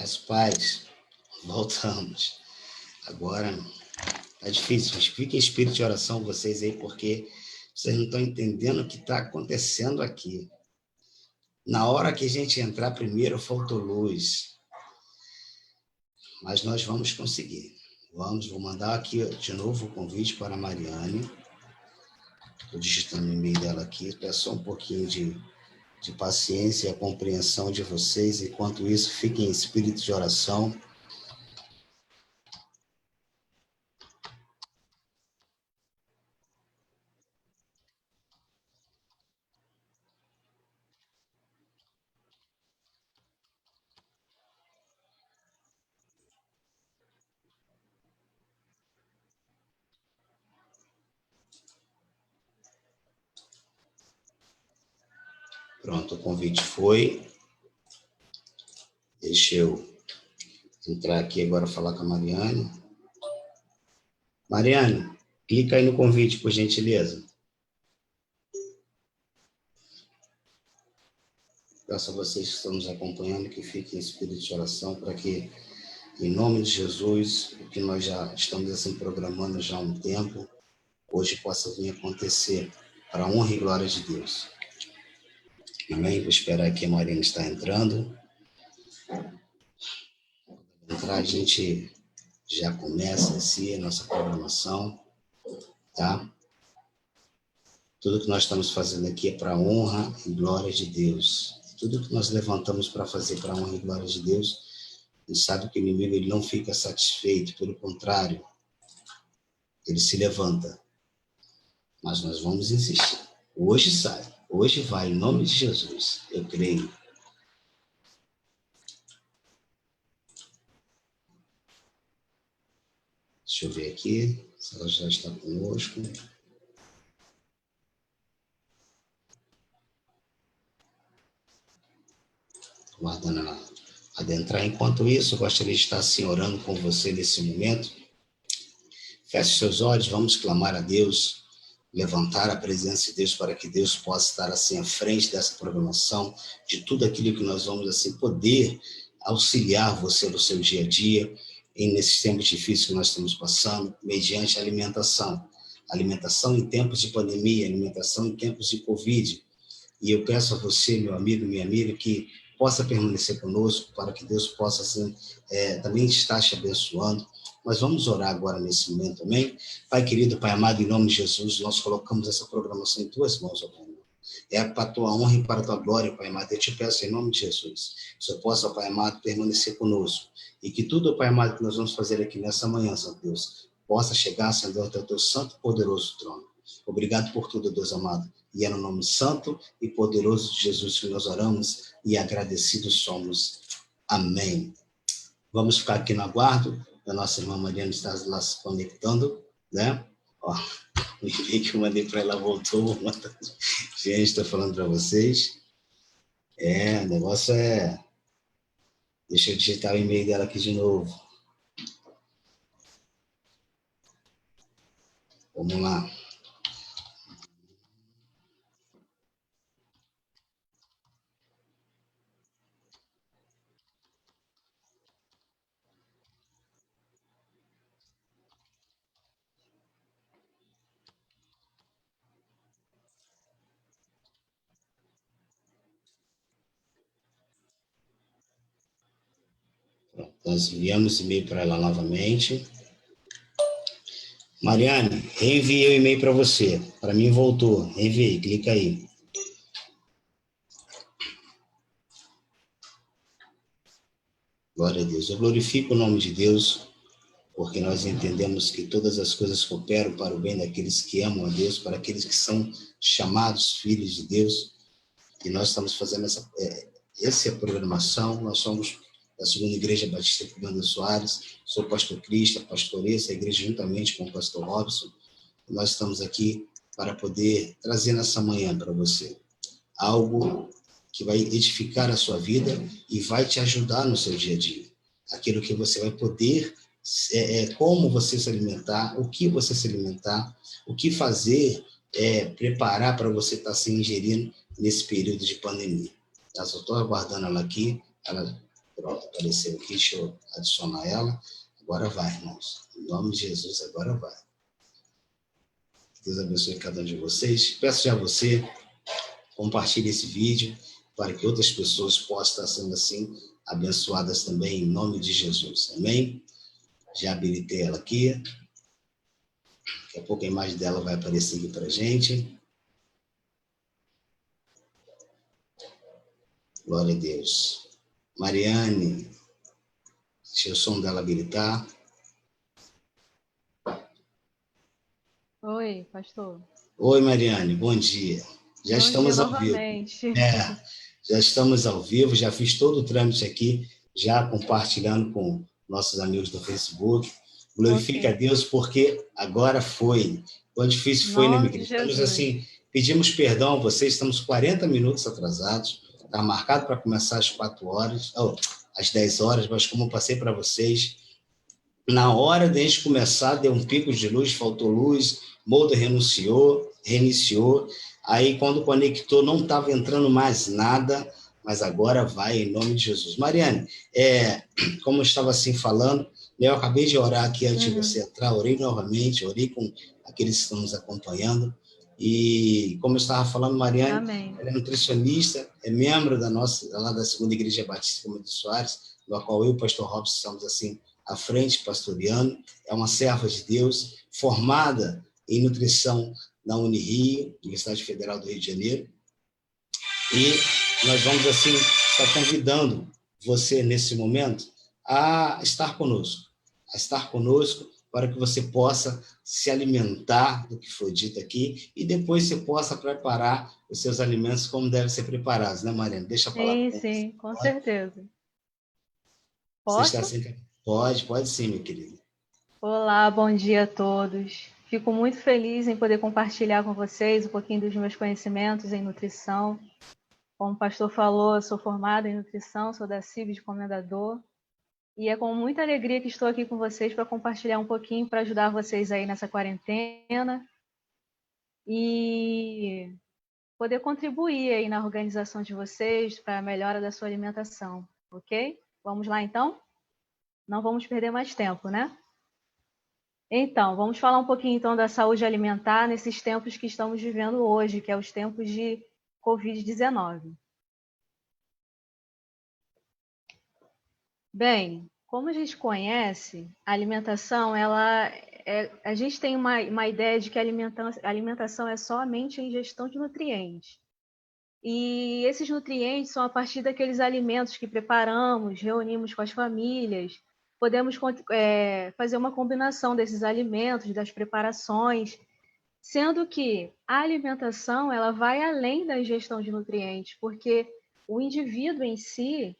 Graças a paz, voltamos. Agora, tá difícil, mas fiquem em espírito de oração vocês aí, porque vocês não estão entendendo o que está acontecendo aqui. Na hora que a gente entrar primeiro, faltou luz. Mas nós vamos conseguir. Vou mandar aqui de novo o convite para a Mariane. Estou digitando o e-mail dela aqui, peço só um pouquinho de paciência e a compreensão de vocês. Enquanto isso, fiquem em espírito de oração. Pronto, o convite foi. Deixa eu entrar aqui agora e falar com a Mariane. Mariane, clica aí no convite, por gentileza. Peço a vocês que estão nos acompanhando que fiquem em espírito de oração para que, em nome de Jesus, o que nós já estamos assim programando já há um tempo, hoje possa vir acontecer para a honra e glória de Deus. Amém? Vou esperar que a Mariane está entrando. Entrar, a gente já começa assim a nossa programação, tá? Tudo que nós estamos fazendo aqui é para a honra e glória de Deus. Tudo que nós levantamos para fazer para a honra e glória de Deus, a gente sabe que o inimigo ele não fica satisfeito, pelo contrário, ele se levanta. Mas nós vamos insistir. Hoje sai, hoje vai, em nome de Jesus, eu creio. Deixa eu ver aqui, se ela já está conosco. Guardando ela adentrar. Enquanto isso, eu gostaria de estar assim orando com você nesse momento. Feche seus olhos, vamos clamar a Deus, levantar a presença de Deus para que Deus possa estar assim à frente dessa programação, de tudo aquilo que nós vamos assim poder auxiliar você no seu dia a dia, e nesses tempos difíceis que nós estamos passando, mediante a alimentação. Alimentação em tempos de pandemia, alimentação em tempos de Covid. E eu peço a você, meu amigo, minha amiga, que possa permanecer conosco, para que Deus possa assim, também estar te abençoando. Mas vamos orar agora nesse momento, amém? Pai querido, Pai amado, em nome de Jesus, nós colocamos essa programação em tuas mãos, ó Pai. É para a tua honra e para a tua glória, Pai amado. Eu te peço em nome de Jesus, que o Senhor possa, Pai amado, permanecer conosco. E que tudo, Pai amado, que nós vamos fazer aqui nessa manhã, Senhor Deus, possa chegar, Senhor, até o teu santo e poderoso trono. Obrigado por tudo, Deus amado. E é no nome santo e poderoso de Jesus que nós oramos e agradecidos somos. Amém. Vamos ficar aqui no aguardo. A nossa irmã Mariana está lá se conectando, né? Ó, o e-mail que eu mandei para ela voltou. Gente, estou falando para vocês. O negócio é... Deixa eu digitar o e-mail dela aqui de novo. Vamos lá. Pronto, nós enviamos e-mail para ela novamente. Mariane, reenviei o e-mail para você. Para mim voltou. Reenviei, clica aí. Glória a Deus. Eu glorifico o nome de Deus, porque nós entendemos que todas as coisas cooperam para o bem daqueles que amam a Deus, para aqueles que são chamados filhos de Deus. E nós estamos fazendo essa programação. Nós somos da Segunda Igreja Batista Fernando Soares. Sou pastor Cristo, pastorei essa igreja juntamente com o pastor Robson. E nós estamos aqui para poder trazer nessa manhã para você algo que vai edificar a sua vida e vai te ajudar no seu dia a dia. Aquilo que você vai poder, como você se alimentar, o que você se alimentar, o que fazer, preparar para você estar se ingerindo nesse período de pandemia. Eu só estou aguardando ela aqui, ela Pronto, apareceu aqui, deixa eu adicionar ela. Agora vai, irmãos. Em nome de Jesus, agora vai. Deus abençoe cada um de vocês. Peço já a você, compartilhe esse vídeo para que outras pessoas possam estar sendo assim abençoadas também em nome de Jesus. Amém? Já habilitei ela aqui. Daqui a pouco a imagem dela vai aparecer aqui para a gente. Glória a Deus. Mariane, deixa o som dela habilitar. Oi, pastor. Oi, Mariane, bom dia. Já Bom dia estamos ao vivo. novamente. Já estamos ao vivo, já fiz todo o trâmite aqui, já compartilhando com nossos amigos do Facebook. Glorifique a Deus, porque agora foi. Quão difícil foi, né, minha Nome de querida? Estamos Jesus. assim, pedimos perdão a vocês, estamos 40 minutos atrasados. Está marcado para começar às 4 horas, ou às 10 horas, mas como eu passei para vocês, na hora de a gente começar, deu um pico de luz, faltou luz, Molda reiniciou. Aí, quando conectou, não estava entrando mais nada, mas agora vai, em nome de Jesus. Mariane, como eu estava assim falando, eu acabei de orar aqui antes de você entrar, orei novamente, orei com aqueles que estão nos acompanhando. E, como eu estava falando, Mariane, Amém. ela é nutricionista, é membro lá da Segunda Igreja Batista de Soares, da qual eu e o pastor Robson estamos assim, à frente, pastoreando, é uma serva de Deus, formada em nutrição na Unirio, Universidade Federal do Rio de Janeiro, e nós vamos, assim, estar convidando você, nesse momento, a estar conosco, para que você possa se alimentar do que foi dito aqui e depois você possa preparar os seus alimentos como devem ser preparados, né, Mariana? Deixa a palavra com você. Sim, com certeza. Você está Posso? sempre... Pode sim, meu querido. Olá, bom dia a todos. Fico muito feliz em poder compartilhar com vocês um pouquinho dos meus conhecimentos em nutrição. Como o pastor falou, eu sou formada em nutrição, sou da CIB de Comendador. E é com muita alegria que estou aqui com vocês para compartilhar um pouquinho, para ajudar vocês aí nessa quarentena. E poder contribuir aí na organização de vocês para a melhora da sua alimentação, ok? Vamos lá então? Não vamos perder mais tempo, né? Então, vamos falar um pouquinho então da saúde alimentar nesses tempos que estamos vivendo hoje, que é os tempos de Covid-19. Bem, como a gente conhece, a alimentação, a gente tem uma ideia de que a alimentação é somente a ingestão de nutrientes. E esses nutrientes são a partir daqueles alimentos que preparamos, reunimos com as famílias. Podemos fazer uma combinação desses alimentos, das preparações, sendo que a alimentação ela vai além da ingestão de nutrientes, porque o indivíduo em si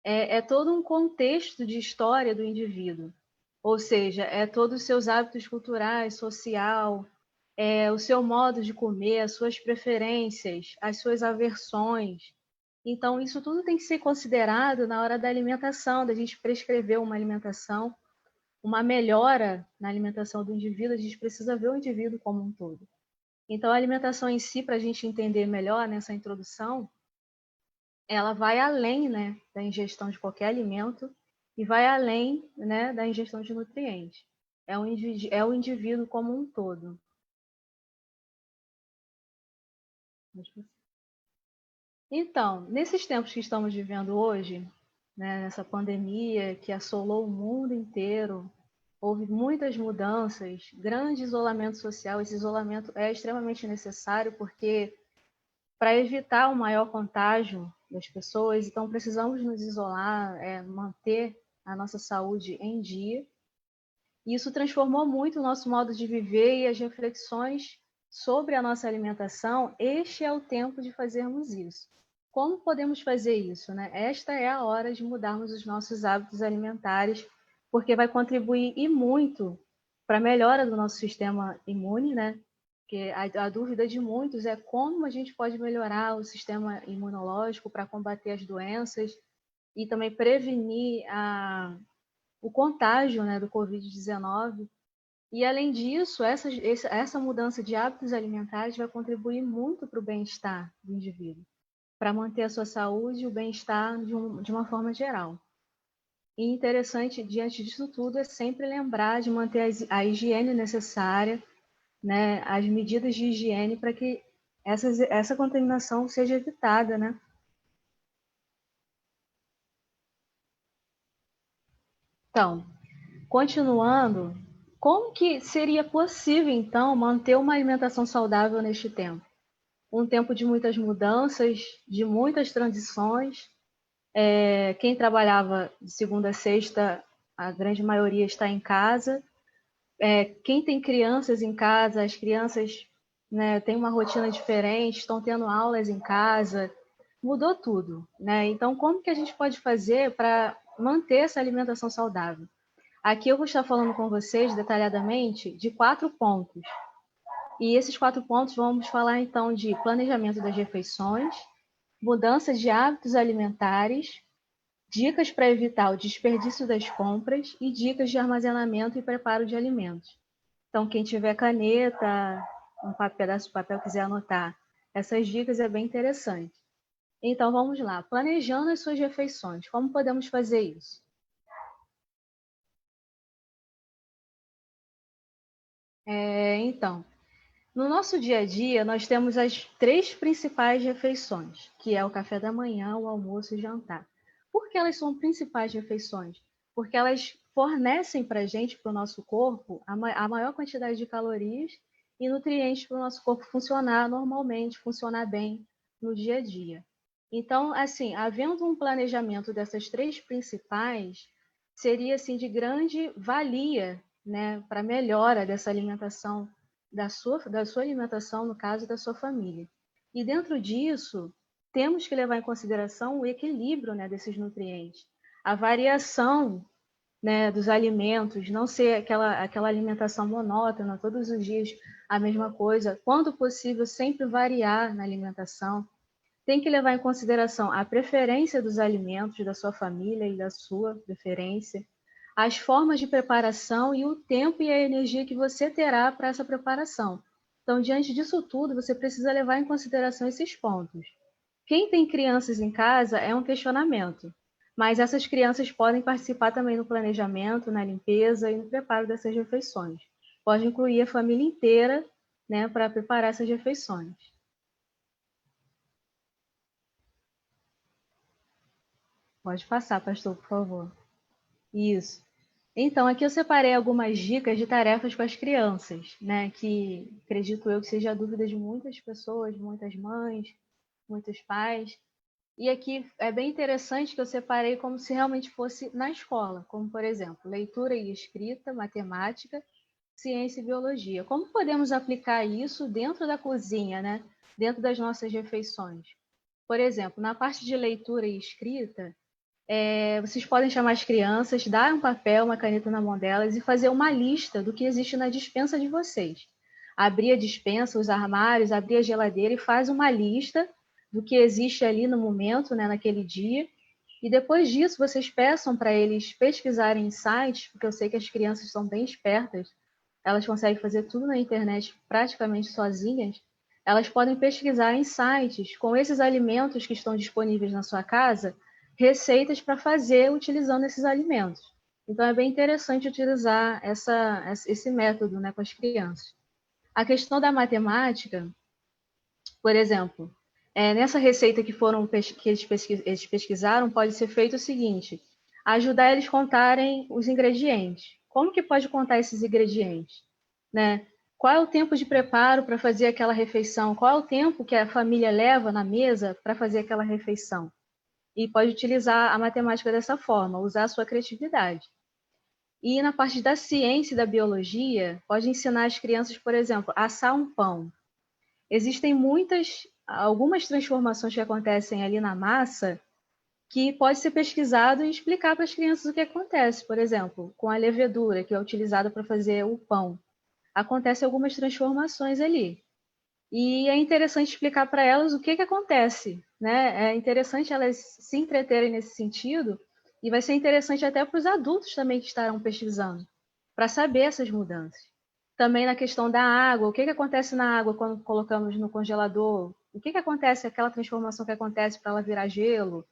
é todo um contexto de história do indivíduo. Ou seja, é todos os seus hábitos culturais, social, o seu modo de comer, as suas preferências, as suas aversões. Então, isso tudo tem que ser considerado na hora da alimentação, da gente prescrever uma alimentação, uma melhora na alimentação do indivíduo, a gente precisa ver o indivíduo como um todo. Então, a alimentação em si, para a gente entender melhor nessa introdução, ela vai além, né, da ingestão de qualquer alimento e vai além, né, da ingestão de nutrientes. É o indivíduo como um todo. Então, nesses tempos que estamos vivendo hoje, né, nessa pandemia que assolou o mundo inteiro, houve muitas mudanças, grande isolamento social. Esse isolamento é extremamente necessário porque para evitar o maior contágio das pessoas, então precisamos nos isolar, manter a nossa saúde em dia. E isso transformou muito o nosso modo de viver e as reflexões sobre a nossa alimentação. Este é o tempo de fazermos isso. Como podemos fazer isso, né? Esta é a hora de mudarmos os nossos hábitos alimentares, porque vai contribuir e muito para a melhora do nosso sistema imune, né? Porque a dúvida de muitos é como a gente pode melhorar o sistema imunológico para combater as doenças e também prevenir o contágio, né, do Covid-19. E, além disso, essa mudança de hábitos alimentares vai contribuir muito para o bem-estar do indivíduo, para manter a sua saúde e o bem-estar de uma forma geral. E interessante, diante disso tudo, é sempre lembrar de manter a higiene necessária, né, as medidas de higiene para que essa contaminação seja evitada, né? Então, continuando, como que seria possível, então, manter uma alimentação saudável neste tempo? Um tempo de muitas mudanças, de muitas transições. Quem trabalhava de segunda a sexta, a grande maioria está em casa. Quem tem crianças em casa, as crianças, né, têm uma rotina diferente, estão tendo aulas em casa, mudou tudo, né? Então, como que a gente pode fazer para manter essa alimentação saudável? Aqui eu vou estar falando com vocês detalhadamente de 4 pontos. E esses 4 pontos vamos falar então de planejamento das refeições, mudança de hábitos alimentares, dicas para evitar o desperdício das compras e dicas de armazenamento e preparo de alimentos. Então, quem tiver caneta, pedaço de papel quiser anotar, essas dicas é bem interessante. Então, vamos lá. Planejando as suas refeições. Como podemos fazer isso? Então, no nosso dia a dia, nós temos as 3 principais refeições, que é o café da manhã, o almoço e o jantar. Por que elas são principais refeições? Porque elas fornecem para a gente, para o nosso corpo, a maior quantidade de calorias e nutrientes para o nosso corpo funcionar normalmente, funcionar bem no dia a dia. Então, assim, havendo um planejamento dessas 3 principais, seria assim de grande valia, né, para a melhora dessa alimentação da sua alimentação, no caso da sua família. E dentro disso, temos que levar em consideração o equilíbrio, né, desses nutrientes, a variação, né, dos alimentos, não ser aquela alimentação monótona, todos os dias a mesma coisa, quando possível, sempre variar na alimentação. Tem que levar em consideração a preferência dos alimentos da sua família e da sua preferência, as formas de preparação e o tempo e a energia que você terá para essa preparação. Então, diante disso tudo, você precisa levar em consideração esses pontos. Quem tem crianças em casa é um questionamento, mas essas crianças podem participar também no planejamento, na limpeza e no preparo dessas refeições. Pode incluir a família inteira, né, para preparar essas refeições. Pode passar, pastor, por favor. Isso. Então, aqui eu separei algumas dicas de tarefas com as crianças, né? Que acredito eu que seja a dúvida de muitas pessoas, muitas mães, muitos pais. E aqui é bem interessante que eu separei como se realmente fosse na escola, como por exemplo, leitura e escrita, matemática, ciência e biologia. Como podemos aplicar isso dentro da cozinha, né? Dentro das nossas refeições? Por exemplo, na parte de leitura e escrita, vocês podem chamar as crianças, dar um papel, uma caneta na mão delas e fazer uma lista do que existe na despensa de vocês. Abrir a despensa, os armários, abrir a geladeira e faz uma lista do que existe ali no momento, né, naquele dia. E depois disso, vocês peçam para eles pesquisarem em sites, porque eu sei que as crianças são bem espertas, elas conseguem fazer tudo na internet praticamente sozinhas. Elas podem pesquisar em sites com esses alimentos que estão disponíveis na sua casa, receitas para fazer utilizando esses alimentos. Então é bem interessante utilizar esse método, né, com as crianças. A questão da matemática, por exemplo, nessa receita que eles pesquisaram, pode ser feito o seguinte: ajudar eles a contarem os ingredientes. Como que pode contar esses ingredientes? Né? Qual é o tempo de preparo para fazer aquela refeição? Qual é o tempo que a família leva na mesa para fazer aquela refeição? E pode utilizar a matemática dessa forma, usar a sua criatividade. E na parte da ciência e da biologia, pode ensinar as crianças, por exemplo, a assar um pão. Existem algumas transformações que acontecem ali na massa que pode ser pesquisado e explicar para as crianças o que acontece. Por exemplo, com a levedura, que é utilizada para fazer o pão. Acontecem algumas transformações ali. E é interessante explicar para elas o que acontece, né? É interessante elas se entreterem nesse sentido e vai ser interessante até para os adultos também que estarão pesquisando, para saber essas mudanças. Também na questão da água, o que acontece na água quando colocamos no congelador? O que acontece, aquela transformação que acontece para ela virar gelo?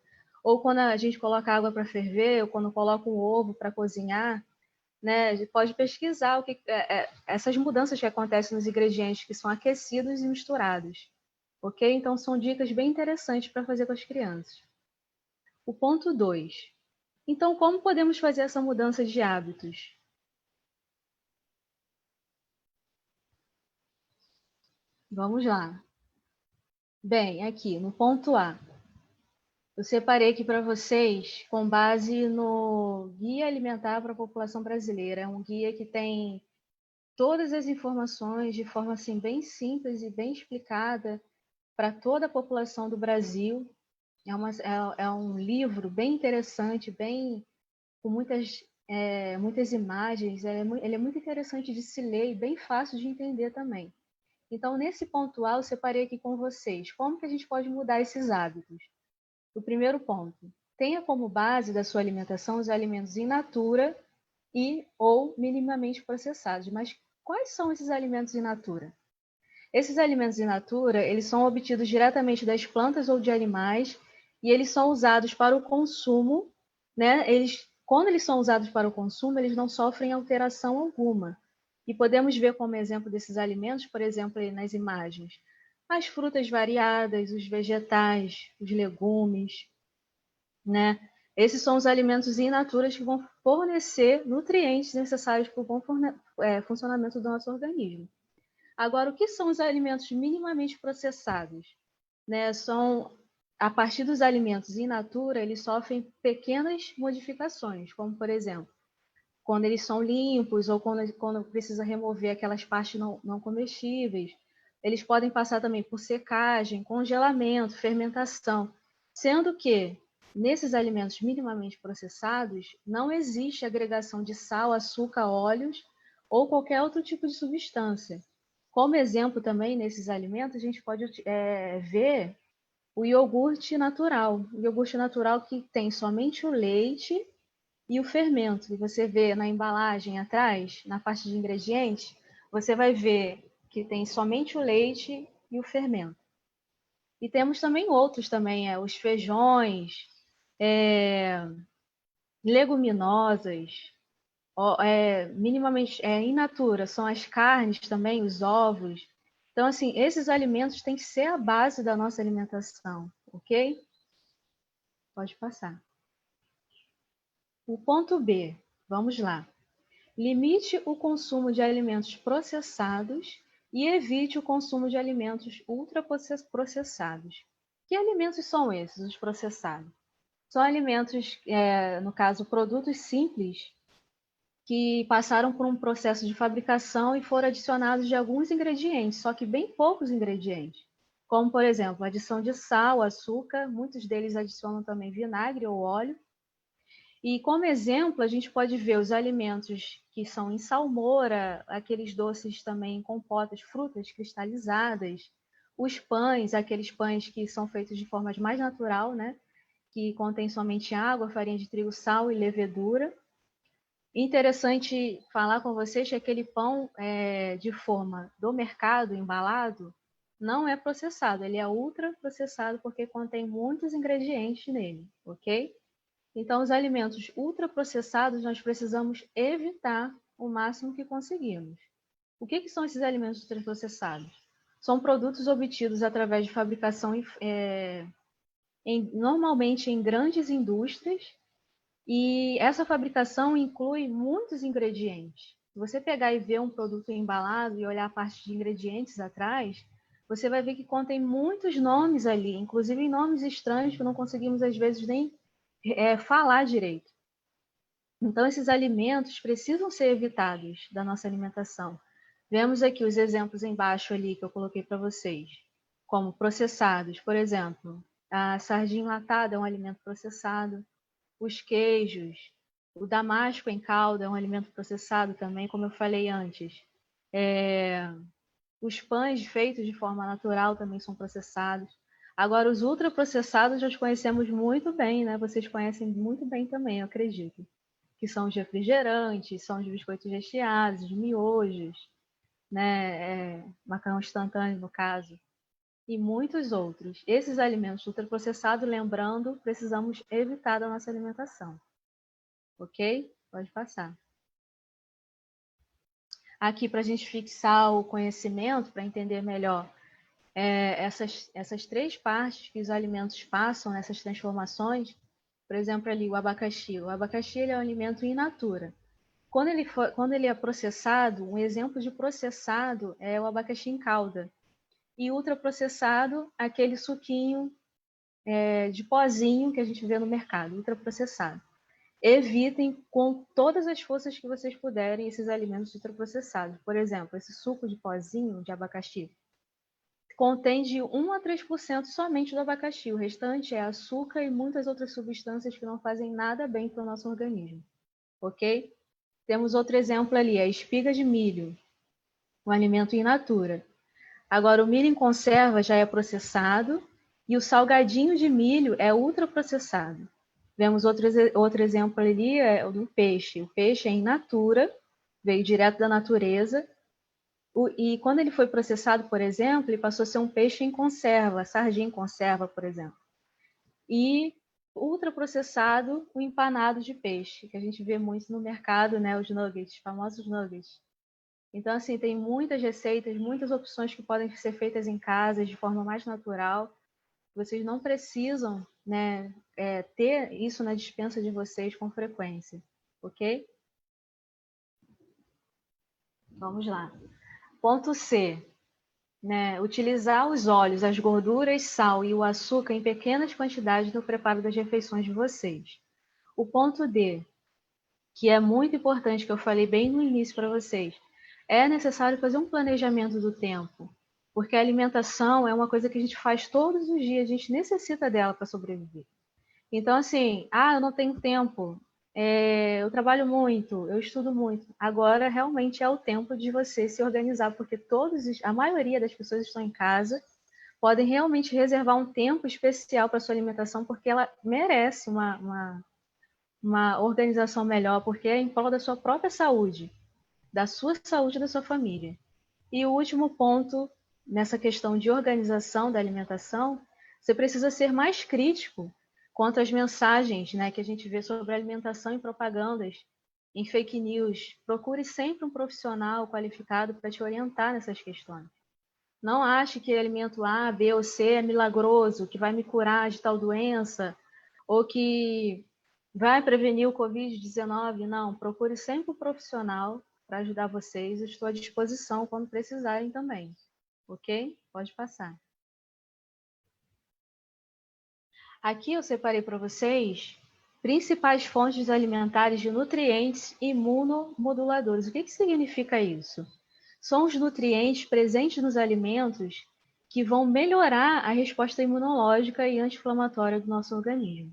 ou quando a gente coloca água para ferver, ou quando coloca um ovo para cozinhar, né? A gente pode pesquisar essas mudanças que acontecem nos ingredientes que são aquecidos e misturados, ok? Então, são dicas bem interessantes para fazer com as crianças. O ponto 2. Então, como podemos fazer essa mudança de hábitos? Vamos lá. Bem, aqui no ponto A, eu separei aqui para vocês com base no Guia Alimentar para a População Brasileira. É um guia que tem todas as informações de forma assim bem simples e bem explicada para toda a população do Brasil. É um livro bem interessante, bem com muitas imagens. Ele é muito interessante de se ler e bem fácil de entender também. Então, nesse ponto A, eu separei aqui com vocês como que a gente pode mudar esses hábitos. O primeiro ponto, tenha como base da sua alimentação os alimentos in natura e ou minimamente processados. Mas quais são esses alimentos in natura? Esses alimentos in natura, eles são obtidos diretamente das plantas ou de animais e eles são usados para o consumo, né? Quando eles são usados para o consumo, eles não sofrem alteração alguma. E podemos ver como exemplo desses alimentos, por exemplo, aí nas imagens, as frutas variadas, os vegetais, os legumes, né? Esses são os alimentos in natura que vão fornecer nutrientes necessários para o bom funcionamento do nosso organismo. Agora, o que são os alimentos minimamente processados? Né? A partir dos alimentos in natura, eles sofrem pequenas modificações, como, por exemplo, quando eles são limpos ou quando precisa remover aquelas partes não comestíveis. Eles podem passar também por secagem, congelamento, fermentação, sendo que nesses alimentos minimamente processados não existe agregação de sal, açúcar, óleos ou qualquer outro tipo de substância. Como exemplo também nesses alimentos, a gente pode ver o iogurte natural. O iogurte natural que tem somente o leite e o fermento. E você vê na embalagem atrás, na parte de ingredientes, você vai ver que tem somente o leite e o fermento. E temos também outros também, os feijões, leguminosas, minimamente in natura, são as carnes também, os ovos. Então, assim, esses alimentos têm que ser a base da nossa alimentação, ok? Pode passar. O ponto B, vamos lá. Limite o consumo de alimentos processados e evite o consumo de alimentos ultraprocessados. Que alimentos são esses, os processados? São alimentos, no caso, produtos simples que passaram por um processo de fabricação e foram adicionados de alguns ingredientes, só que bem poucos ingredientes. Como, por exemplo, a adição de sal, açúcar, muitos deles adicionam também vinagre ou óleo. E como exemplo, a gente pode ver os alimentos que são em salmoura, aqueles doces também em compotas, frutas cristalizadas, os pães, aqueles pães que são feitos de forma mais natural, né? Que contém somente água, farinha de trigo, sal e levedura. Interessante falar com vocês que aquele pão de forma do mercado, embalado, não é processado, ele é ultra processado porque contém muitos ingredientes nele, ok? Então, os alimentos ultraprocessados nós precisamos evitar o máximo que conseguirmos. O que são esses alimentos ultraprocessados? São produtos obtidos através de fabricação normalmente em grandes indústrias, e essa fabricação inclui muitos ingredientes. Se você pegar e ver um produto embalado e olhar a parte de ingredientes atrás, você vai ver que contém muitos nomes ali, inclusive nomes estranhos que não conseguimos às vezes nem falar direito. Então, esses alimentos precisam ser evitados da nossa alimentação. Vemos aqui os exemplos embaixo ali que eu coloquei para vocês, como processados, por exemplo, a sardinha enlatada é um alimento processado, os queijos, o damasco em calda é um alimento processado também, como eu falei antes. Os pães feitos de forma natural também são processados. Agora, os ultraprocessados nós conhecemos muito bem, né? Vocês conhecem muito bem também, eu acredito. Que são os refrigerantes, são os biscoitos recheados, os miojos, né? Macarrão instantâneo, no caso. e muitos outros. Esses alimentos ultraprocessados, lembrando, precisamos evitar da nossa alimentação. Ok? Pode passar. Aqui, para a gente fixar o conhecimento, para entender melhor essas três partes que os alimentos passam nessas transformações, por exemplo, ali o abacaxi. O abacaxi ele é um alimento in natura. Quando ele é processado, um exemplo de processado é o abacaxi em calda. E ultraprocessado, aquele suquinho de pozinho que a gente vê no mercado, ultraprocessado. Evitem com todas as forças que vocês puderem esses alimentos ultraprocessados. Por exemplo, esse suco de pozinho de abacaxi contém de 1 a 3% somente do abacaxi. O restante é açúcar e muitas outras substâncias que não fazem nada bem para o nosso organismo. Ok? Temos outro exemplo ali, a espiga de milho, um alimento in natura. Agora, o milho em conserva já é processado e o salgadinho de milho é ultraprocessado. Vemos outro exemplo ali, é o do peixe. O peixe é in natura, veio direto da natureza, e quando ele foi processado, por exemplo, ele passou a ser um peixe em conserva, sardinha em conserva, por exemplo. E ultraprocessado, o empanado de peixe, que a gente vê muito no mercado, né, os nuggets, famosos nuggets. Então, assim, tem muitas receitas, muitas opções que podem ser feitas em casa de forma mais natural. Vocês não precisam, né, ter isso na despensa de vocês com frequência, ok? Vamos lá. Ponto C, né? Utilizar os óleos, as gorduras, sal e o açúcar em pequenas quantidades no preparo das refeições de vocês. O ponto D, que é muito importante, que eu falei bem no início para vocês, é necessário fazer um planejamento do tempo, porque a alimentação é uma coisa que a gente faz todos os dias, a gente necessita dela para sobreviver. Então, assim, eu não tenho tempo, eu trabalho muito, eu estudo muito. Agora, realmente é o tempo de você se organizar, porque a maioria das pessoas estão em casa, podem realmente reservar um tempo especial para sua alimentação, porque ela merece uma organização melhor, porque é em prol da sua própria saúde, da sua saúde e da sua família. E o último ponto, nessa questão de organização da alimentação, você precisa ser mais crítico quanto às mensagens, né, que a gente vê sobre alimentação e propagandas em fake news. Procure sempre um profissional qualificado para te orientar nessas questões. Não ache que alimento A, B ou C é milagroso, que vai me curar de tal doença, ou que vai prevenir o Covid-19. Não, procure sempre um profissional para ajudar vocês. Eu estou à disposição quando precisarem também. Ok? Pode passar. Aqui eu separei para vocês principais fontes alimentares de nutrientes imunomoduladores. O que significa isso? São os nutrientes presentes nos alimentos que vão melhorar a resposta imunológica e anti-inflamatória do nosso organismo,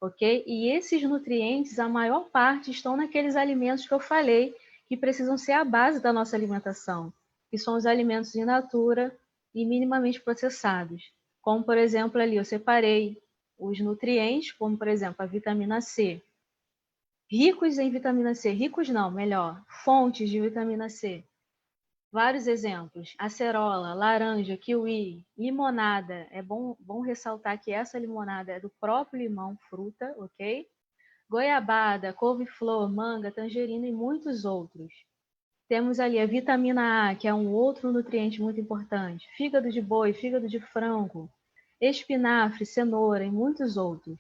ok? E esses nutrientes, a maior parte, estão naqueles alimentos que eu falei que precisam ser a base da nossa alimentação, que são os alimentos in natura e minimamente processados. Como, por exemplo, ali eu separei os nutrientes, como, por exemplo, a vitamina C. Ricos em vitamina C, ricos não, melhor, fontes de vitamina C. Vários exemplos: acerola, laranja, kiwi, limonada. É bom ressaltar que essa limonada é do próprio limão, fruta, ok? Goiabada, couve-flor, manga, tangerina e muitos outros. Temos ali a vitamina A, que é um outro nutriente muito importante. Fígado de boi, fígado de frango, espinafre, cenoura e muitos outros.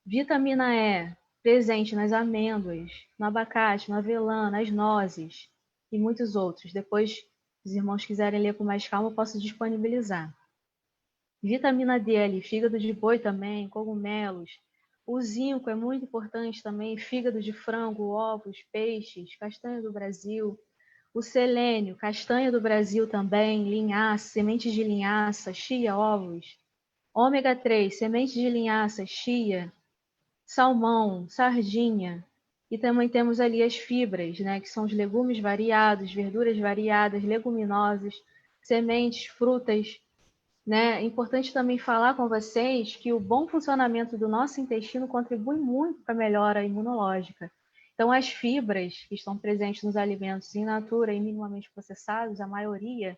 Vitamina E, presente nas amêndoas, no abacate, no avelã, nas nozes e muitos outros. Depois, se os irmãos quiserem ler com mais calma, eu posso disponibilizar. Vitamina D ali, fígado de boi também, cogumelos. O zinco é muito importante também, fígado de frango, ovos, peixes, castanha do Brasil. O selênio, castanha do Brasil também, linhaça, sementes de linhaça, chia, ovos. Ômega 3, sementes de linhaça, chia, salmão, sardinha, e também temos ali as fibras, né, que são os legumes variados, verduras variadas, leguminosas, sementes, frutas, né? É importante também falar com vocês que o bom funcionamento do nosso intestino contribui muito para a melhora imunológica. Então, as fibras que estão presentes nos alimentos in natura e minimamente processados, a maioria,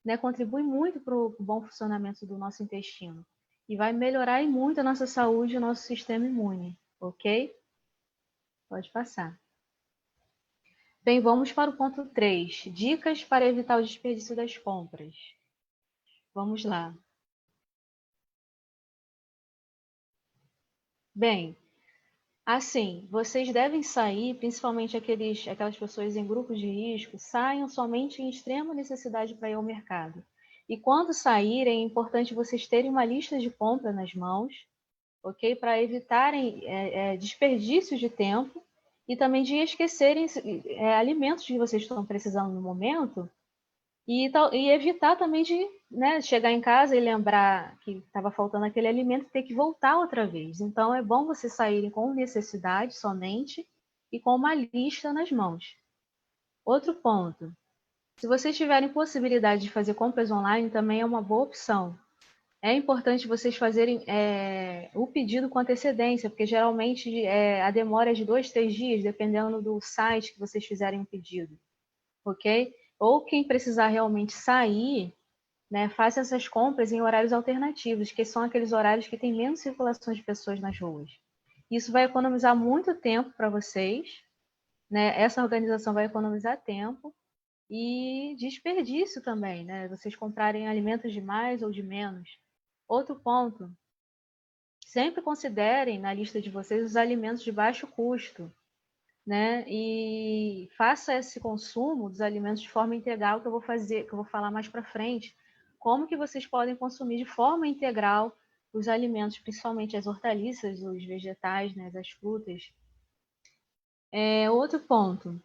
né, contribui muito para o bom funcionamento do nosso intestino e vai melhorar muito a nossa saúde e o nosso sistema imune, ok? Pode passar. Bem, vamos para o ponto 3. Dicas para evitar o desperdício das compras. Vamos lá. Bem, assim, vocês devem sair, principalmente aquelas pessoas em grupos de risco, saiam somente em extrema necessidade para ir ao mercado. E quando saírem, é importante vocês terem uma lista de compra nas mãos, ok? Para evitarem desperdícios de tempo e também de esquecerem alimentos que vocês estão precisando no momento e evitar também de, né, chegar em casa e lembrar que estava faltando aquele alimento e ter que voltar outra vez. Então, é bom vocês saírem com necessidade somente e com uma lista nas mãos. Outro ponto, se vocês tiverem possibilidade de fazer compras online, também é uma boa opção. É importante vocês fazerem o pedido com antecedência, porque geralmente a demora é de 2, 3 dias, dependendo do site que vocês fizerem o pedido, ok? Ou quem precisar realmente sair, né, faça essas compras em horários alternativos, que são aqueles horários que tem menos circulação de pessoas nas ruas. Isso vai economizar muito tempo para vocês, né? Essa organização vai economizar tempo e desperdício também, né? Vocês comprarem alimentos de mais ou de menos. Outro ponto, sempre considerem na lista de vocês os alimentos de baixo custo, né? E faça esse consumo dos alimentos de forma integral, que eu vou falar mais para frente, como que vocês podem consumir de forma integral os alimentos, principalmente as hortaliças, os vegetais, né, as frutas. Outro ponto,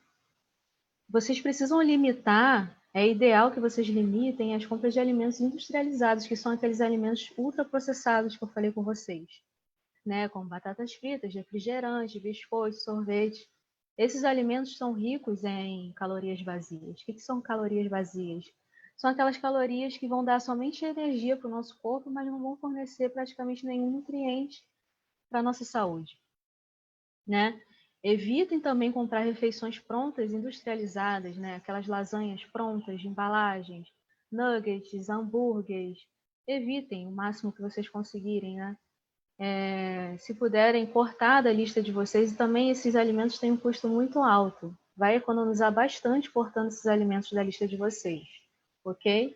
vocês precisam limitar, é ideal que vocês limitem as compras de alimentos industrializados, que são aqueles alimentos ultraprocessados que eu falei com vocês, né, como batatas fritas, refrigerantes, biscoitos, sorvete. Esses alimentos são ricos em calorias vazias. O que são calorias vazias? São aquelas calorias que vão dar somente energia para o nosso corpo, mas não vão fornecer praticamente nenhum nutriente para a nossa saúde, né? Evitem também comprar refeições prontas, industrializadas, né? Aquelas lasanhas prontas, de embalagens, nuggets, hambúrgueres. Evitem o máximo que vocês conseguirem, né? Se puderem cortar da lista de vocês, e também esses alimentos têm um custo muito alto. Vai economizar bastante cortando esses alimentos da lista de vocês, ok?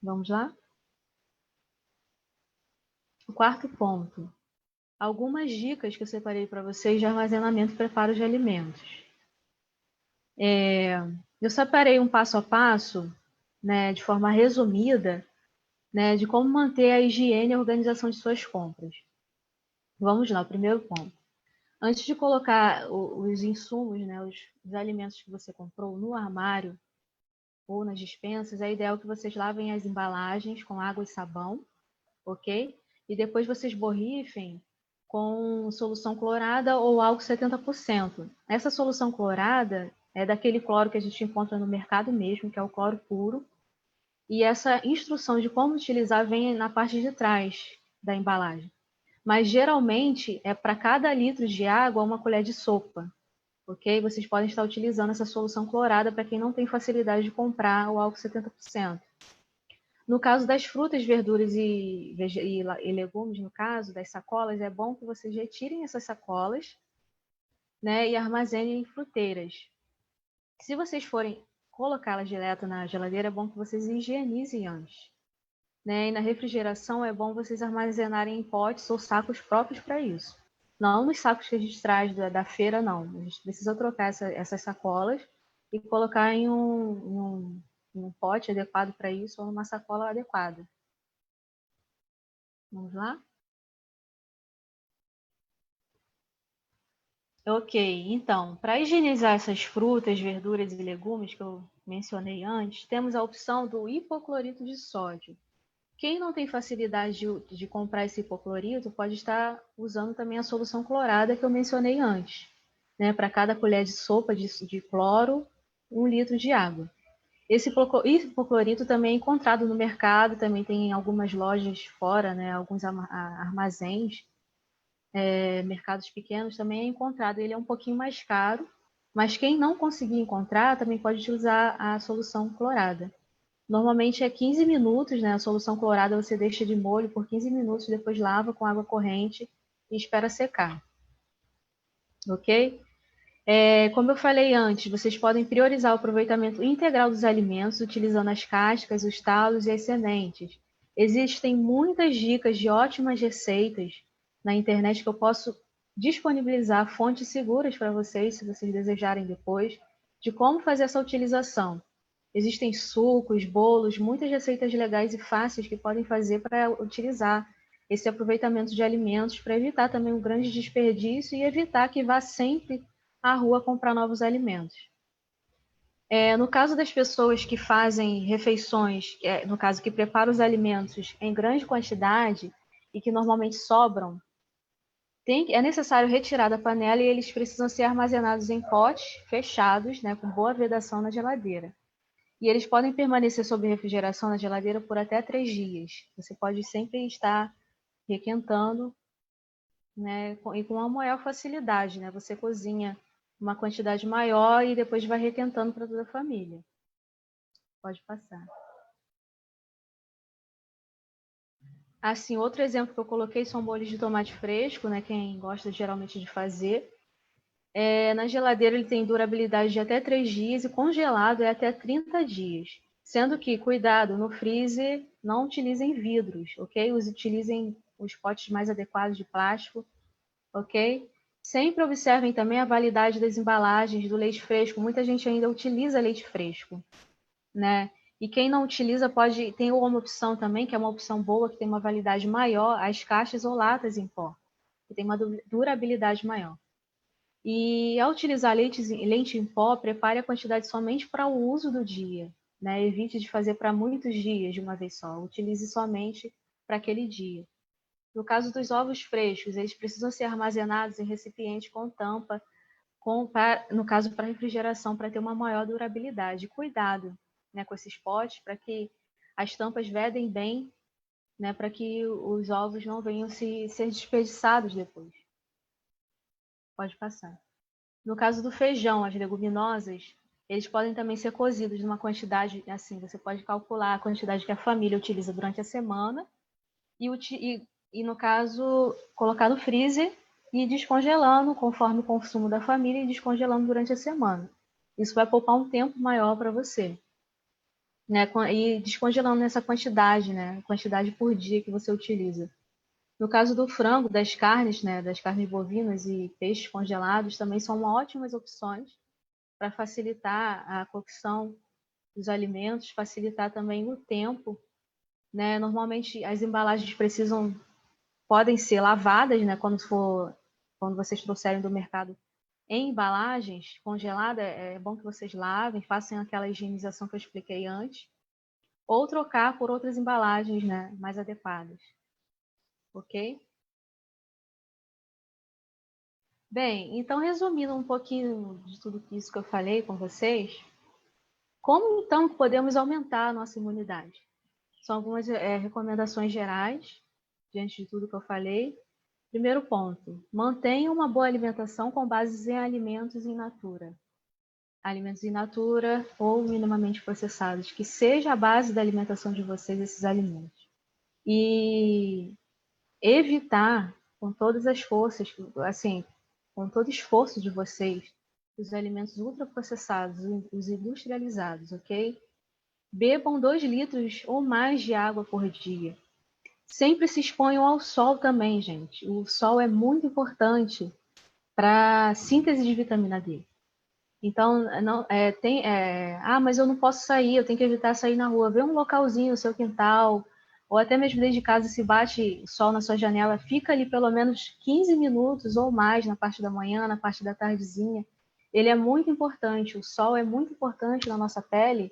Vamos lá? O quarto ponto. Algumas dicas que eu separei para vocês de armazenamento e preparo de alimentos. Eu separei um passo a passo, né, de forma resumida, né, de como manter a higiene e a organização de suas compras. Vamos lá, o primeiro ponto. Antes de colocar os insumos, né, os alimentos que você comprou no armário ou nas despensas, é ideal que vocês lavem as embalagens com água e sabão, ok? E depois vocês borrifem com solução clorada ou álcool 70%. Essa solução clorada é daquele cloro que a gente encontra no mercado mesmo, que é o cloro puro. E essa instrução de como utilizar vem na parte de trás da embalagem. Mas geralmente é para cada litro de água uma colher de sopa, ok? Vocês podem estar utilizando essa solução clorada para quem não tem facilidade de comprar o álcool 70%. No caso das frutas, verduras e legumes, no caso das sacolas, é bom que vocês retirem essas sacolas, né, e armazenem em fruteiras. Se vocês forem colocá-las direto na geladeira, é bom que vocês higienizem antes. Né? E na refrigeração é bom vocês armazenarem em potes ou sacos próprios para isso. Não nos sacos que a gente traz da feira, não. A gente precisa trocar essas sacolas e colocar em um pote adequado para isso ou numa sacola adequada. Vamos lá? Ok, então, para higienizar essas frutas, verduras e legumes que eu mencionei antes, temos a opção do hipoclorito de sódio. Quem não tem facilidade de comprar esse hipoclorito pode estar usando também a solução clorada que eu mencionei antes. Né? Para cada colher de sopa de cloro, 1 litro de água. Esse hipoclorito também é encontrado no mercado, também tem em algumas lojas fora, né? Alguns armazéns, mercados pequenos também é encontrado. Ele é um pouquinho mais caro, mas quem não conseguir encontrar também pode utilizar a solução clorada. Normalmente é 15 minutos, né? A solução clorada você deixa de molho por 15 minutos, depois lava com água corrente e espera secar. Ok? Como eu falei antes, vocês podem priorizar o aproveitamento integral dos alimentos utilizando as cascas, os talos e as sementes. Existem muitas dicas de ótimas receitas na internet que eu posso disponibilizar fontes seguras para vocês, se vocês desejarem depois, de como fazer essa utilização. Existem sucos, bolos, muitas receitas legais e fáceis que podem fazer para utilizar esse aproveitamento de alimentos para evitar também um grande desperdício e evitar que vá sempre à rua comprar novos alimentos. No caso das pessoas que fazem refeições, no caso que preparam os alimentos em grande quantidade e que normalmente sobram, é necessário retirar da panela e eles precisam ser armazenados em potes fechados, né, com boa vedação na geladeira. E eles podem permanecer sob refrigeração na geladeira por até 3 dias. Você pode sempre estar requentando, né, e com uma maior facilidade, né? Você cozinha uma quantidade maior e depois vai requentando para toda a família. Pode passar. Assim, outro exemplo que eu coloquei são molhos de tomate fresco, né? Quem gosta geralmente de fazer. Na geladeira ele tem durabilidade de até 3 dias e congelado é até 30 dias. Sendo que, cuidado, no freezer não utilizem vidros, ok? Utilizem os potes mais adequados de plástico, ok? Sempre observem também a validade das embalagens do leite fresco. Muita gente ainda utiliza leite fresco, né? E quem não utiliza tem uma opção também, que é uma opção boa, que tem uma validade maior, as caixas ou latas em pó, que tem uma durabilidade maior. E ao utilizar leite em pó, prepare a quantidade somente para o uso do dia, né? Evite de fazer para muitos dias de uma vez só. Utilize somente para aquele dia. No caso dos ovos frescos, eles precisam ser armazenados em recipiente com tampa, no caso para refrigeração, para ter uma maior durabilidade. Cuidado, né, com esses potes, para que as tampas vedem bem, né, para que os ovos não venham ser desperdiçados depois. Pode passar. No caso do feijão, as leguminosas, eles podem também ser cozidos numa quantidade, assim, você pode calcular a quantidade que a família utiliza durante a semana e no caso, colocar no freezer e ir descongelando conforme o consumo da família e descongelando durante a semana. Isso vai poupar um tempo maior para você, né? E descongelando nessa quantidade, né? Quantidade por dia que você utiliza. No caso do frango, das carnes, né? Das carnes bovinas e peixes congelados também são ótimas opções para facilitar a cocção dos alimentos, facilitar também o tempo, né? Normalmente as embalagens podem ser lavadas, né? Quando vocês trouxerem do mercado em embalagens congeladas, é bom que vocês lavem, façam aquela higienização que eu expliquei antes, ou trocar por outras embalagens, né? Mais adequadas, ok? Bem, então resumindo um pouquinho de tudo isso que eu falei com vocês, como então podemos aumentar a nossa imunidade? São algumas recomendações gerais, diante de tudo que eu falei. Primeiro ponto, mantenha uma boa alimentação com bases em alimentos in natura. Alimentos in natura ou minimamente processados, que seja a base da alimentação de vocês esses alimentos. E evitar com todas as forças, assim, com todo esforço de vocês, os alimentos ultraprocessados, os industrializados, ok? Bebam 2 litros ou mais de água por dia. Sempre se exponham ao sol também, gente. O sol é muito importante para a síntese de vitamina D. Então, mas eu não posso sair, eu tenho que evitar sair na rua. Vê um localzinho no seu quintal, ou até mesmo desde casa, se bate sol na sua janela, fica ali pelo menos 15 minutos ou mais na parte da manhã, na parte da tardezinha. Ele é muito importante, o sol é muito importante na nossa pele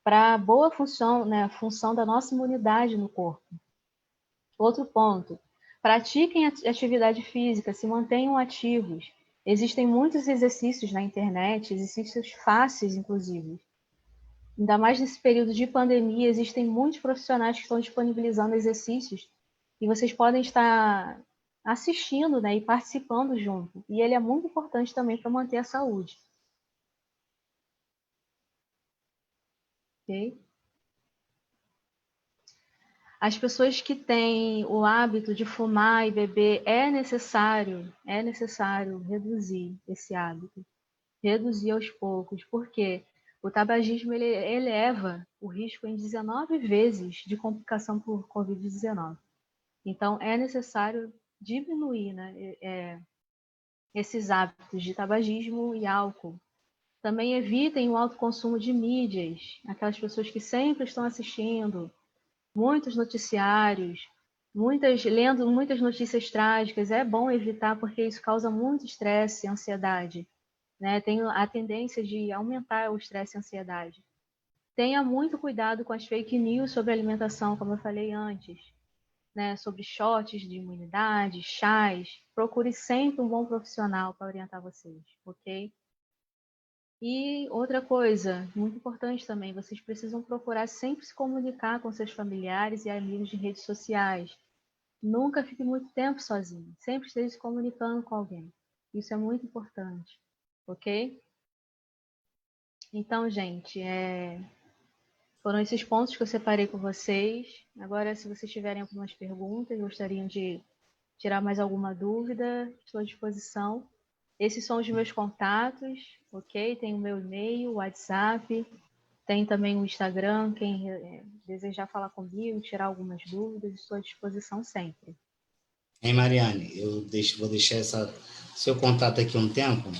para a boa função, né, função da nossa imunidade no corpo. Outro ponto, pratiquem atividade física, se mantenham ativos. Existem muitos exercícios na internet, exercícios fáceis, inclusive. Ainda mais nesse período de pandemia, existem muitos profissionais que estão disponibilizando exercícios e vocês podem estar assistindo, né, e participando junto. E ele é muito importante também para manter a saúde. Ok? As pessoas que têm o hábito de fumar e beber, é necessário reduzir esse hábito. Reduzir aos poucos, porque o tabagismo ele eleva o risco em 19 vezes de complicação por Covid-19. Então, é necessário diminuir, né, esses hábitos de tabagismo e álcool. Também evitem o alto consumo de mídias, aquelas pessoas que sempre estão assistindo muitos noticiários, lendo muitas notícias trágicas. É bom evitar porque isso causa muito estresse e ansiedade. Né? Tem a tendência de aumentar o estresse e a ansiedade. Tenha muito cuidado com as fake news sobre alimentação, como eu falei antes, né? Sobre shots de imunidade, chás. Procure sempre um bom profissional para orientar vocês, ok? E outra coisa, muito importante também, vocês precisam procurar sempre se comunicar com seus familiares e amigos de redes sociais. Nunca fique muito tempo sozinho, sempre esteja se comunicando com alguém. Isso é muito importante, ok? Então, gente, foram esses pontos que eu separei com vocês. Agora, se vocês tiverem algumas perguntas, gostariam de tirar mais alguma dúvida, estou à disposição. Esses são os meus contatos, ok? Tem o meu e-mail, o WhatsApp, tem também o Instagram. Quem desejar falar comigo, tirar algumas dúvidas, estou à disposição sempre. Hein, Mariane, vou deixar seu contato aqui um tempo.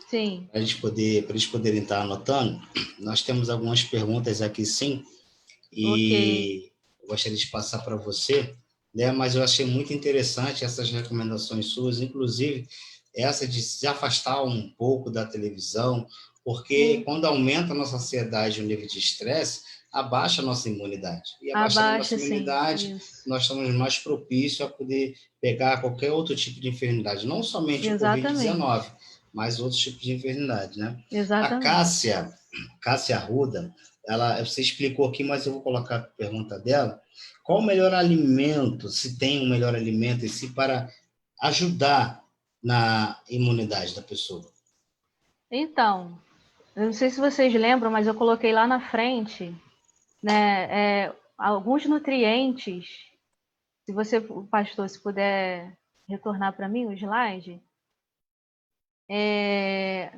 Sim. Para eles poderem estar anotando. Nós temos algumas perguntas aqui, sim, e eu gostaria de passar para você, né? Mas eu achei muito interessante essas recomendações suas, inclusive essa de se afastar um pouco da televisão, porque quando aumenta a nossa ansiedade e o nível de estresse, abaixa a nossa imunidade. E abaixando a nossa imunidade, nós estamos mais propícios a poder pegar qualquer outro tipo de enfermidade, não somente o Covid-19, mas outros tipos de enfermidade, né? Exatamente. A Cássia Arruda, você explicou aqui, mas eu vou colocar a pergunta dela. Qual o melhor alimento, se tem um melhor alimento em si, para ajudar na imunidade da pessoa? Então, eu não sei se vocês lembram, mas eu coloquei lá na frente, né, alguns nutrientes. Se você, pastor, se puder retornar para mim o slide,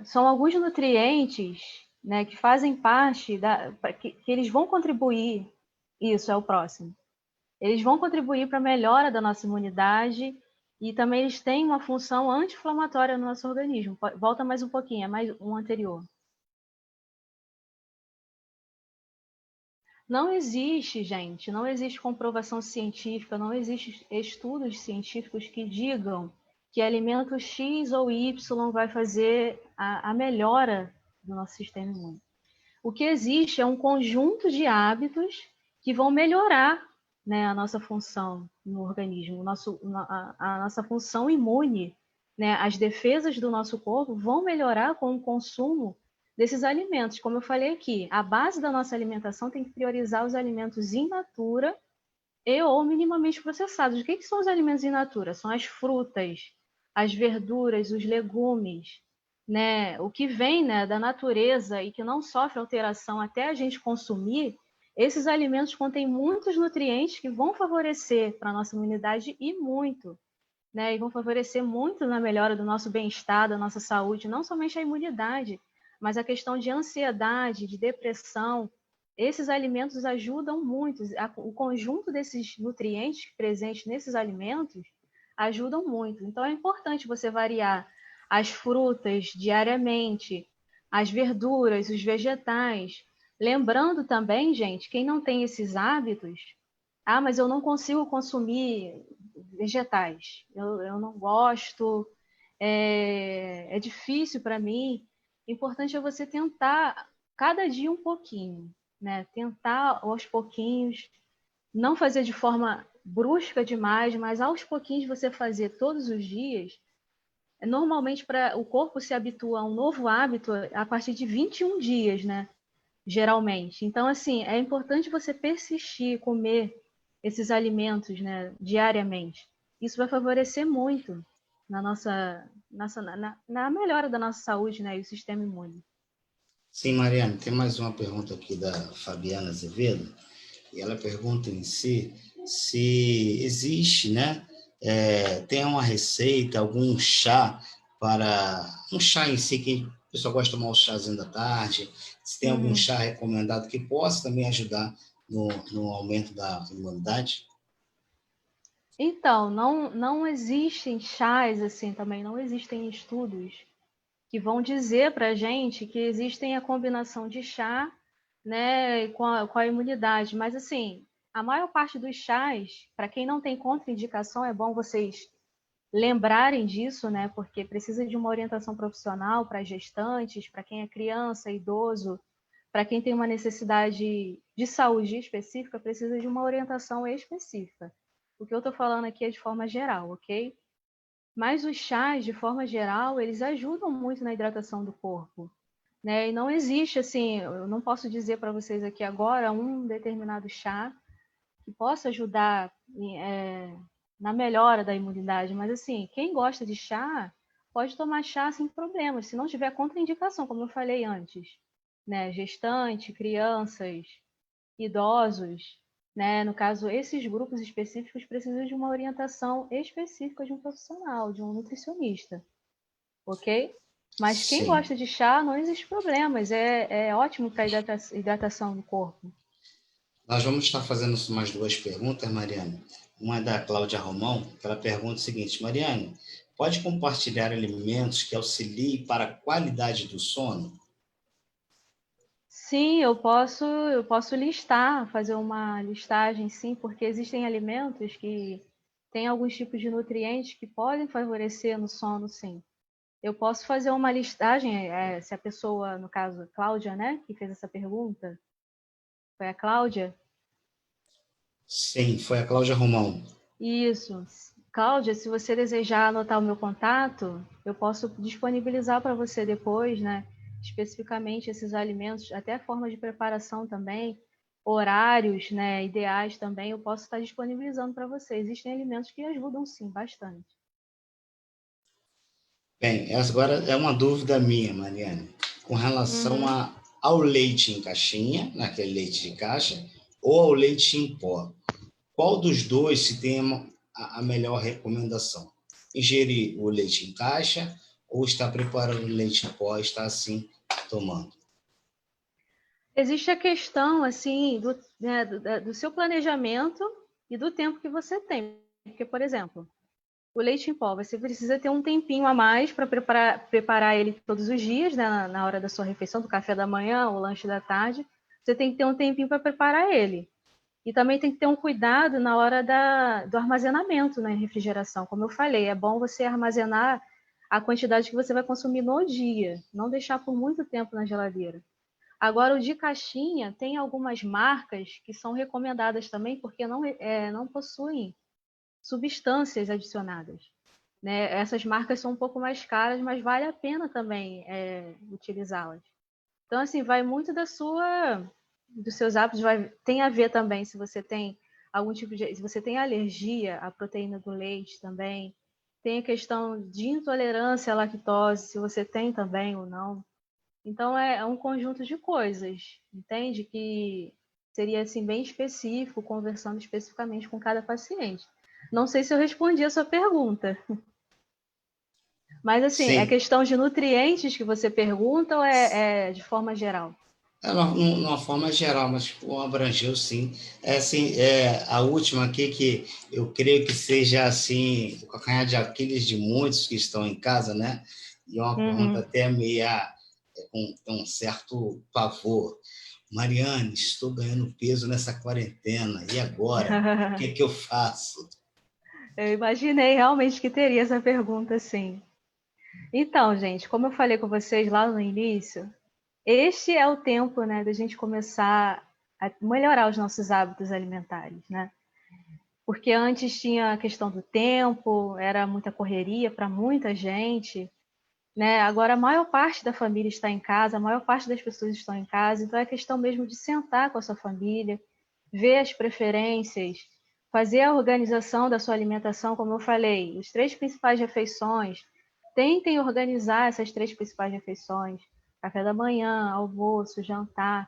são alguns nutrientes, né, que fazem parte que eles vão contribuir. Isso é o próximo. Eles vão contribuir para a melhora da nossa imunidade e também eles têm uma função anti-inflamatória no nosso organismo. Volta mais um pouquinho, é mais um anterior. Não existe, gente, não existe comprovação científica, não existe estudos científicos que digam que alimento X ou Y vai fazer a melhora do nosso sistema imune. O que existe é um conjunto de hábitos que vão melhorar, né, a nossa função no organismo, a nossa função imune, né, as defesas do nosso corpo vão melhorar com o consumo desses alimentos. Como eu falei aqui, a base da nossa alimentação tem que priorizar os alimentos in natura e ou minimamente processados. O que são os alimentos in natura? São as frutas, as verduras, os legumes, né? O que vem, né, da natureza e que não sofre alteração até a gente consumir. Esses alimentos contêm muitos nutrientes que vão favorecer para a nossa imunidade e muito, né? E vão favorecer muito na melhora do nosso bem-estar, da nossa saúde, não somente a imunidade, mas a questão de ansiedade, de depressão. Esses alimentos ajudam muito. O conjunto desses nutrientes presentes nesses alimentos ajudam muito. Então é importante você variar as frutas diariamente, as verduras, os vegetais. Lembrando também, gente, quem não tem esses hábitos, mas eu não consigo consumir vegetais, eu não gosto, é difícil para mim. O importante é você tentar cada dia um pouquinho, né? Tentar aos pouquinhos, não fazer de forma brusca demais, mas aos pouquinhos você fazer todos os dias. Normalmente, o corpo se habitua a um novo hábito a partir de 21 dias, né? Geralmente. Então, assim, é importante você persistir, comer esses alimentos, né, diariamente. Isso vai favorecer muito na melhora da nossa saúde, né, e o sistema imune. Sim, Mariane, tem mais uma pergunta aqui da Fabiana Azevedo, e ela pergunta em si se existe, né? Tem uma receita, algum chá para um chá em si que o pessoal gosta de tomar o chazinho da tarde, se tem algum chá recomendado que possa também ajudar no aumento da imunidade? Então, não existem chás assim também, não existem estudos que vão dizer para a gente que existem a combinação de chá, né, com a imunidade. Mas assim, a maior parte dos chás, para quem não tem contraindicação, é bom vocês lembrarem disso, né, porque precisa de uma orientação profissional para gestantes, para quem é criança, idoso, para quem tem uma necessidade de saúde específica, precisa de uma orientação específica. O que eu estou falando aqui é de forma geral, ok? Mas os chás, de forma geral, eles ajudam muito na hidratação do corpo, né? E não existe, assim, eu não posso dizer para vocês aqui agora um determinado chá que possa ajudar na melhora da imunidade, mas assim, quem gosta de chá pode tomar chá sem problemas, se não tiver contraindicação, como eu falei antes, né? Gestante, crianças, idosos, né? No caso, esses grupos específicos precisam de uma orientação específica de um profissional, de um nutricionista, ok? Mas quem Sim. gosta de chá, não existe problemas, é ótimo para hidratação do corpo. Nós vamos estar fazendo mais duas perguntas, Mariane. Uma é da Cláudia Romão, que ela pergunta o seguinte: Mariane, pode compartilhar alimentos que auxiliem para a qualidade do sono? Sim, eu posso listar, fazer uma listagem, sim, porque existem alimentos que têm alguns tipos de nutrientes que podem favorecer no sono, sim. Eu posso fazer uma listagem, se a pessoa, no caso, Cláudia, né, que fez essa pergunta, foi a Cláudia? Sim, foi a Cláudia Romão. Isso. Cláudia, se você desejar anotar o meu contato, eu posso disponibilizar para você depois, né? Especificamente esses alimentos, até a forma de preparação também, horários, né? Ideais também, eu posso estar disponibilizando para você. Existem alimentos que ajudam sim, bastante. Bem, essa agora é uma dúvida minha, Mariane, com relação Uhum. ao leite em caixinha, naquele leite de caixa, ou ao leite em pó. Qual dos dois se tem a melhor recomendação? Ingerir o leite em caixa ou estar preparando o leite em pó e estar assim tomando? Existe a questão, assim, né, do seu planejamento e do tempo que você tem. Porque, por exemplo, o leite em pó, você precisa ter um tempinho a mais para preparar ele todos os dias, né, na hora da sua refeição, do café da manhã, o lanche da tarde. Você tem que ter um tempinho para preparar ele. E também tem que ter um cuidado na hora do armazenamento, na refrigeração. Como eu falei, é bom você armazenar a quantidade que você vai consumir no dia, não deixar por muito tempo na geladeira. Agora, o de caixinha tem algumas marcas que são recomendadas também, porque não possuem substâncias adicionadas, né? Essas marcas são um pouco mais caras, mas vale a pena também utilizá-las. Então, assim, vai muito dos seus hábitos, tem a ver também se você tem se você tem alergia à proteína do leite também, tem a questão de intolerância à lactose, se você tem também ou não. Então, é um conjunto de coisas, entende? Que seria, assim, bem específico, conversando especificamente com cada paciente. Não sei se eu respondi a sua pergunta, mas, assim, é Sim, questão de nutrientes que você pergunta ou é de forma geral? numa forma geral, mas abrangeu sim. Assim, a última aqui que eu creio que seja assim, o calcanhar de Aquiles de muitos que estão em casa, né? E é uma pergunta Uhum. até meia com um certo pavor. Mariane, estou ganhando peso nessa quarentena, e agora? O que é que eu faço? Eu imaginei realmente que teria essa pergunta, sim. Então, gente, como eu falei com vocês lá no início, este é o tempo, né, da gente começar a melhorar os nossos hábitos alimentares, né? Porque antes tinha a questão do tempo, era muita correria para muita gente, né? Agora a maior parte da família está em casa, a maior parte das pessoas estão em casa, então é questão mesmo de sentar com a sua família, ver as preferências, fazer a organização da sua alimentação, como eu falei, os três principais refeições. Tentem organizar essas três principais refeições: café da manhã, almoço, jantar.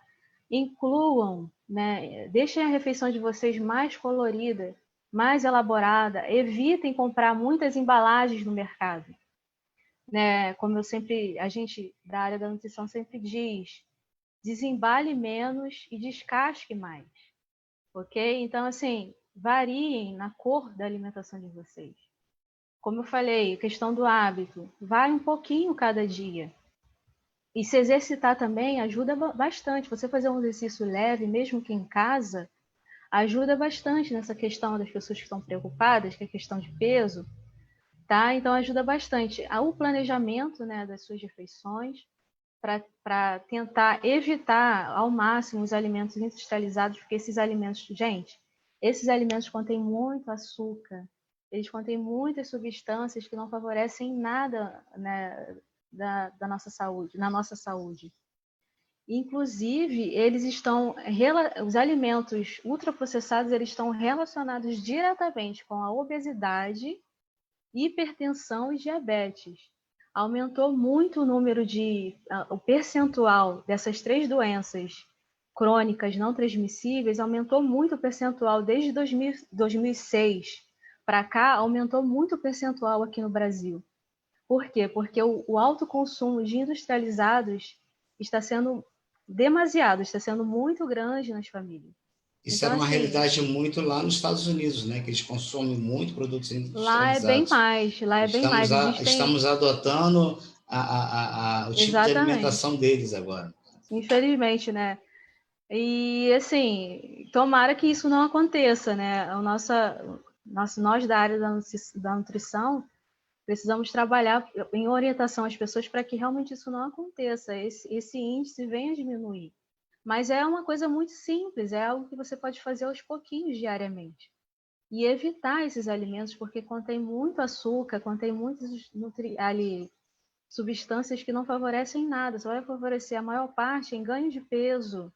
Incluam né? Deixem a refeição de vocês mais colorida, mais elaborada. Evitem comprar muitas embalagens no mercado, né? Como a gente da área da nutrição sempre diz, desembale menos e descasque mais, ok? Então, assim, variem na cor da alimentação de vocês. Como eu falei, questão do hábito, vai um pouquinho cada dia. E se exercitar também ajuda bastante. Você fazer um exercício leve, mesmo que em casa, ajuda bastante nessa questão das pessoas que estão preocupadas, que é a questão de peso, tá? Então ajuda bastante. O planejamento, né, das suas refeições, para tentar evitar ao máximo os alimentos industrializados, porque esses alimentos, gente, esses alimentos contêm muito açúcar, eles contêm muitas substâncias que não favorecem nada, né, da nossa saúde, na nossa saúde. Inclusive, os alimentos ultraprocessados, eles estão relacionados diretamente com a obesidade, hipertensão e diabetes. Aumentou muito o percentual dessas 3 doenças crônicas não transmissíveis, aumentou muito o percentual desde 2006 para cá, aumentou muito o percentual aqui no Brasil. Por quê? Porque o alto consumo de industrializados está sendo demasiado, está sendo muito grande nas famílias. Isso Então, era uma assim, realidade muito lá nos Estados Unidos, né? Que eles consomem muito produtos lá é bem industrializados. mais, lá é bem mais. Estamos adotando o tipo de Exatamente. alimentação deles agora. Infelizmente, né? E assim, tomara que isso não aconteça, né? Nós da área da nutrição precisamos trabalhar em orientação às pessoas para que realmente isso não aconteça, esse índice venha a diminuir. Mas é uma coisa muito simples, é algo que você pode fazer aos pouquinhos diariamente. E evitar esses alimentos, porque contém muito açúcar, contém muitas substâncias que não favorecem nada, só vai favorecer a maior parte em ganho de peso,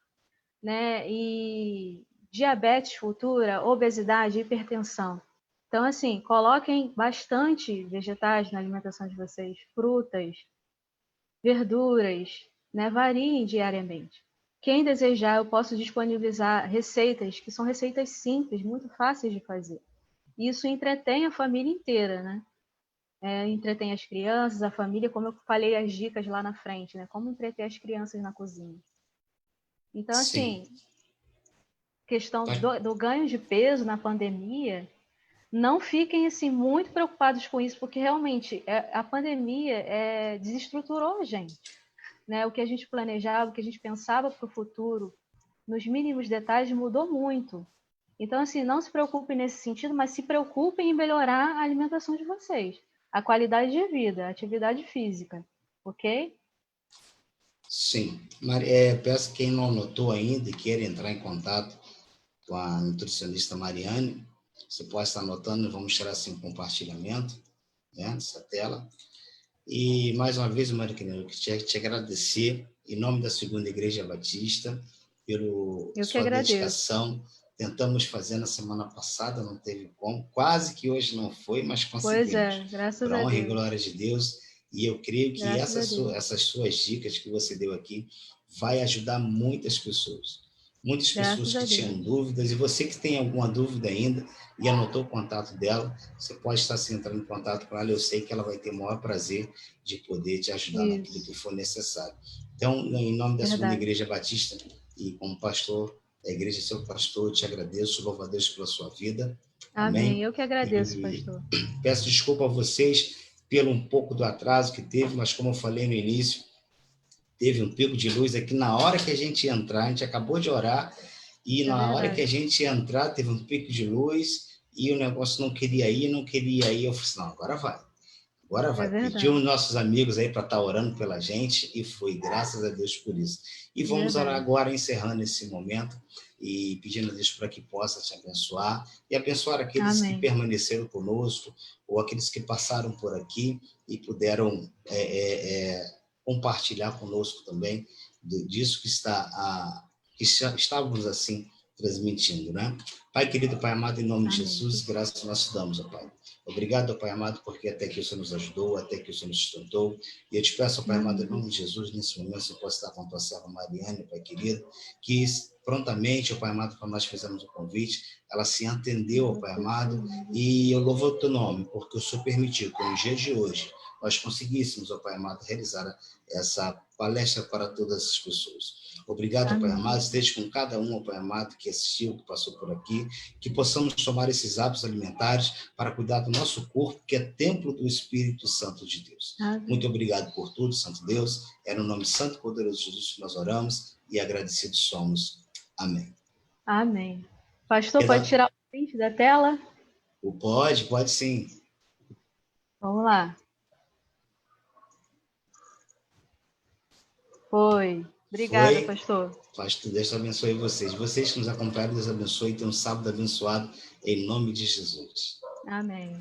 né? E diabetes futura, obesidade, hipertensão. Então, assim, coloquem bastante vegetais na alimentação de vocês, frutas, verduras, né? Variem diariamente. Quem desejar, eu posso disponibilizar receitas que são receitas simples, muito fáceis de fazer. Isso entretém a família inteira, né? Entretém as crianças, a família, como eu falei as dicas lá na frente, né? Como entreter as crianças na cozinha. Então, Sim. assim, questão do ganho de peso na pandemia, não fiquem assim muito preocupados com isso, porque realmente a pandemia desestruturou a gente, né? O que a gente planejava, o que a gente pensava para o futuro, nos mínimos detalhes, mudou muito. Então, assim, não se preocupem nesse sentido, mas se preocupem em melhorar a alimentação de vocês, a qualidade de vida, a atividade física, ok? Sim. Peço que quem não anotou ainda e queira entrar em contato com a nutricionista Mariane, você pode estar anotando, vamos tirar assim um compartilhamento, né, dessa tela. E, mais uma vez, Maria Querida, eu queria te agradecer, em nome da Segunda Igreja Batista, pela Eu que sua agradeço. dedicação. Tentamos fazer na semana passada, não teve como. Quase que hoje não foi, mas Pois conseguimos. é, graças Para a a honra e Deus. glória de Deus. E eu creio que Graças a Deus. essas suas dicas que você deu aqui vai ajudar muitas pessoas. Muitas pessoas Graças que a tinham Deus. dúvidas. E você que tem alguma dúvida ainda e anotou o contato dela, você pode estar se entrando em contato com ela. Eu sei que ela vai ter o maior prazer de poder te ajudar naquilo que Isso, for necessário. Então, em nome da Segunda verdade. Igreja Batista e como pastor da igreja, seu pastor, eu te agradeço, louvo a Deus pela sua vida. Amém. Amém? Eu que agradeço, E pastor. peço desculpa a vocês pelo um pouco do atraso que teve, mas como eu falei no início, teve um pico de luz aqui na hora que a gente ia entrar, a gente acabou de orar, e É na hora que a verdade. gente ia entrar, teve um pico de luz, e o negócio não queria ir, não queria ir. Eu falei assim, não, agora vai. Agora É vai. verdade. Pediu nossos amigos aí para estar orando pela gente e foi, graças a Deus por isso. E vamos orar Verdade. agora, encerrando esse momento e pedindo a Deus para que possa te abençoar e abençoar aqueles que Amém. permaneceram conosco ou aqueles que passaram por aqui e puderam compartilhar conosco também disso que estávamos assim transmitindo, né? Pai querido, Pai amado, em nome de Amém. Jesus, graças nós te damos, ó Pai. Obrigado, ó Pai amado, porque até aqui o Senhor nos ajudou, até aqui o Senhor nos sustentou. E eu te peço, ó Pai amado, em nome de Jesus, nesse momento, se possa estar com a tua serva Mariane, Pai querido, que prontamente, ó Pai amado, quando nós fizemos o convite, ela se atendeu, ó Pai amado, e eu louvo o teu nome, porque o Senhor permitiu que no dia de hoje nós conseguíssemos, ó Pai amado, realizar essa palestra para todas as pessoas. Obrigado, Pai amado, esteja com cada um, ó Pai amado, que assistiu, que passou por aqui, que possamos tomar esses hábitos alimentares para cuidar do nosso corpo, que é templo do Espírito Santo de Deus. Amém. Muito obrigado por tudo, Santo Deus. É no nome santo e poderoso de Jesus que nós oramos e agradecidos somos. Amém. Amém. Pastor, pode tirar o print da tela? Pode sim. Vamos lá. Foi. Obrigada, pastor. Pastor, Deus abençoe vocês. Vocês que nos acompanharam, Deus abençoe. Tenham um sábado abençoado, em nome de Jesus. Amém.